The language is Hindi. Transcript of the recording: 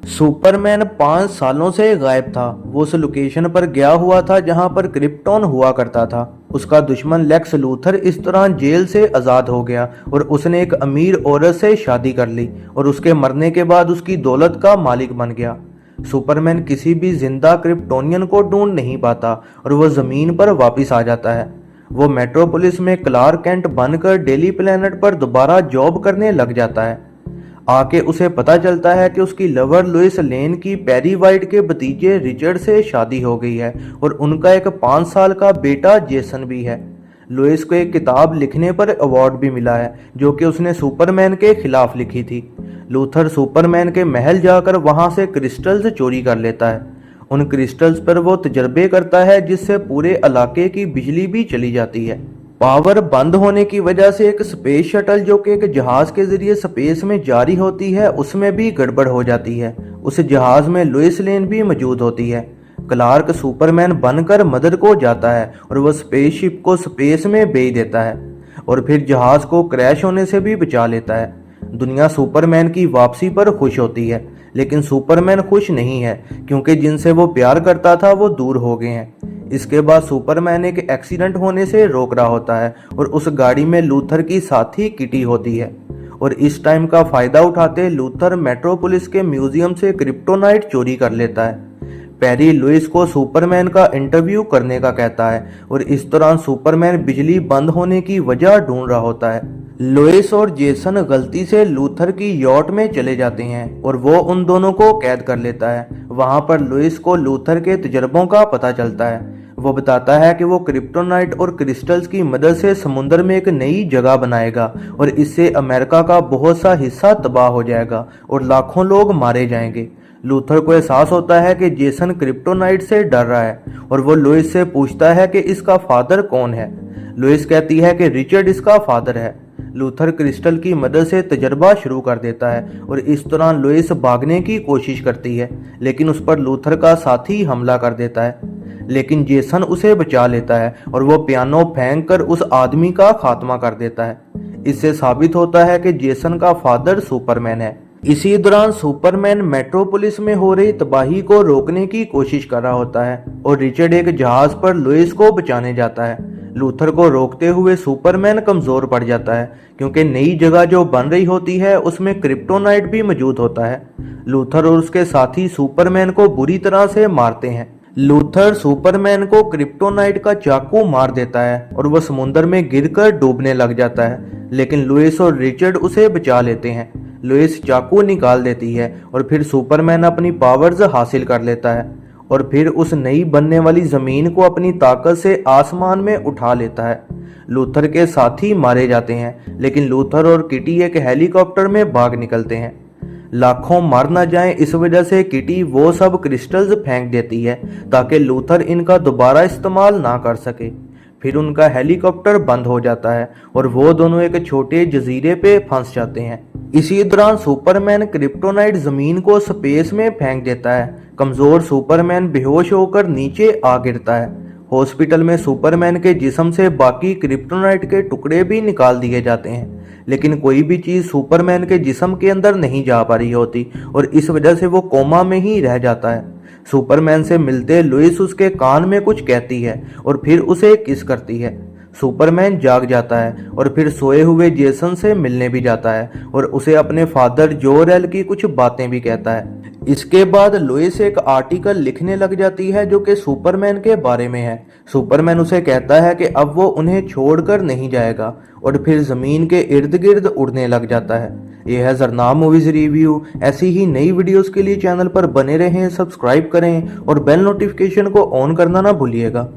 सुपरमैन 5 सालों से गायब था। वो उस लोकेशन पर गया हुआ था जहां पर क्रिप्टॉन हुआ करता था। उसका दुश्मन लेक्स लूथर इस दौरान जेल से आज़ाद हो गया और उसने एक अमीर औरत से शादी कर ली और उसके मरने के बाद उसकी दौलत का मालिक बन गया। सुपरमैन किसी भी जिंदा क्रिप्टोनियन को ढूंढ नहीं पाता और वह ज़मीन पर वापस आ जाता है। वो मेट्रोपोलिस में क्लार्क कैंट बनकर डेली प्लेनेट पर दोबारा जॉब करने लग जाता है। आके उसे पता चलता है कि उसकी लवर लुइस लेन की पेरी वाइट के भतीजे रिचर्ड से शादी हो गई है और उनका एक 5 साल का बेटा जेसन भी है। लुइस को एक किताब लिखने पर अवार्ड भी मिला है जो कि उसने सुपरमैन के खिलाफ लिखी थी। लूथर सुपरमैन के महल जाकर वहां से क्रिस्टल्स चोरी कर लेता है। उन क्रिस्टल्स पर वो तजर्बे करता है जिससे पूरे इलाके की बिजली भी चली जाती है। पावर बंद होने की वजह से एक स्पेस शटल जो कि एक जहाज के जरिए स्पेस में जारी होती है उसमें भी गड़बड़ हो जाती है। उस जहाज में लुइस लेन भी मौजूद होती है। क्लार्क सुपरमैन बनकर मदद को जाता है और वह स्पेसशिप को स्पेस में भेज देता है और फिर जहाज को क्रैश होने से भी बचा लेता है। दुनिया सुपरमैन की वापसी पर खुश होती है लेकिन सुपरमैन खुश नहीं है क्योंकि जिनसे वो प्यार करता था वो दूर हो गए हैं। इसके बाद सुपरमैन एक एक्सीडेंट होने से रोक रहा होता है और उस गाड़ी में लूथर की साथी किटी होती है और इस टाइम का फायदा उठाते लूथर मेट्रोपोलिस के म्यूजियम से क्रिप्टोनाइट चोरी कर लेता है। पेरी लुइस को सुपरमैन का इंटरव्यू करने का कहता है और इस दौरान सुपरमैन बिजली बंद होने की वजह ढूंढ रहा होता है। लुइस और जेसन गलती से लूथर की यॉट में चले जाते हैं और वो उन दोनों को कैद कर लेता है। वहां पर लुइस को लूथर के तजर्बों का पता चलता है। वो बताता है कि वो क्रिप्टोनाइट और क्रिस्टल्स की मदद से समुद्र में एक नई जगह बनाएगा और इससे अमेरिका का बहुत सा हिस्सा तबाह हो जाएगा और लाखों लोग मारे जाएंगे। लूथर को एहसास होता है कि जेसन क्रिप्टोनाइट से डर रहा है और वो लुइस से पूछता है कि इसका फादर कौन है। लुइस कहती है कि रिचर्ड इसका फादर है। लूथर क्रिस्टल की मदद से तजर्बा शुरू कर देता है और इस दौरान लुइस भागने की कोशिश करती है लेकिन उस पर लूथर का साथी हमला कर देता है। लेकिन जेसन उसे बचा लेता है और वो पियानो फेंक कर उस आदमी का खात्मा कर देता है। इससे साबित होता है कि जेसन का फादर सुपरमैन है। इसी दौरान सुपरमैन मेट्रोपोलिस में हो रही तबाही को रोकने की कोशिश कर रहा होता है और रिचर्ड एक जहाज पर लुइस को बचाने जाता है। लूथर को रोकते हुए सुपरमैन कमजोर पड़ जाता है क्योंकि नई जगह जो बन रही होती है उसमें क्रिप्टोनाइट भी मौजूद होता है। लूथर और उसके साथी सुपरमैन को बुरी तरह से मारते हैं। लूथर सुपरमैन को क्रिप्टोनाइट का चाकू मार देता है और वह समुद्र में गिरकर डूबने लग जाता है लेकिन लुइस और रिचर्ड उसे बचा लेते हैं। लुइस चाकू निकाल देती है और फिर सुपरमैन अपनी पावर्स हासिल कर लेता है और फिर उस नई बनने वाली जमीन को अपनी ताकत से आसमान में उठा लेता है। लूथर के साथी मारे जाते हैं लेकिन लूथर और किटी एक हेलीकॉप्टर में भाग निकलते हैं। लाखों मर न जाएं इस वजह से किटी वो सब क्रिस्टल्स फेंक देती है ताकि लूथर इनका दोबारा इस्तेमाल ना कर सके। फिर उनका हेलीकॉप्टर बंद हो जाता है और वो दोनों एक छोटे जजीरे पे फंस जाते हैं। इसी दौरान सुपरमैन क्रिप्टोनाइट जमीन को स्पेस में फेंक देता है। कमजोर सुपरमैन बेहोश होकर नीचे आ गिरता है। हॉस्पिटल में सुपरमैन के जिस्म से बाकी क्रिप्टोनाइट के टुकड़े भी निकाल दिए जाते हैं लेकिन कोई भी चीज सुपरमैन के जिस्म के अंदर नहीं जा पा रही होती और इस वजह से वो कोमा में ही रह जाता है। सुपरमैन से मिलते लुइस उसके कान में कुछ कहती है और फिर उसे किस करती है। सुपरमैन जाग जाता है और फिर सोए हुए जेसन से मिलने भी जाता है और उसे अपने फादर जोरेल की कुछ बातें भी कहता है। इसके बाद लुइस एक आर्टिकल लिखने लग जाती है जो कि सुपरमैन के बारे में है। सुपरमैन उसे कहता है कि अब वो उन्हें छोड़कर नहीं जाएगा और फिर जमीन के इर्द गिर्द उड़ने लग जाता है। यह है जरना मूवीज रिव्यू। ऐसी ही नई वीडियोस के लिए चैनल पर बने रहें, सब्सक्राइब करें और बेल नोटिफिकेशन को ऑन करना ना भूलिएगा।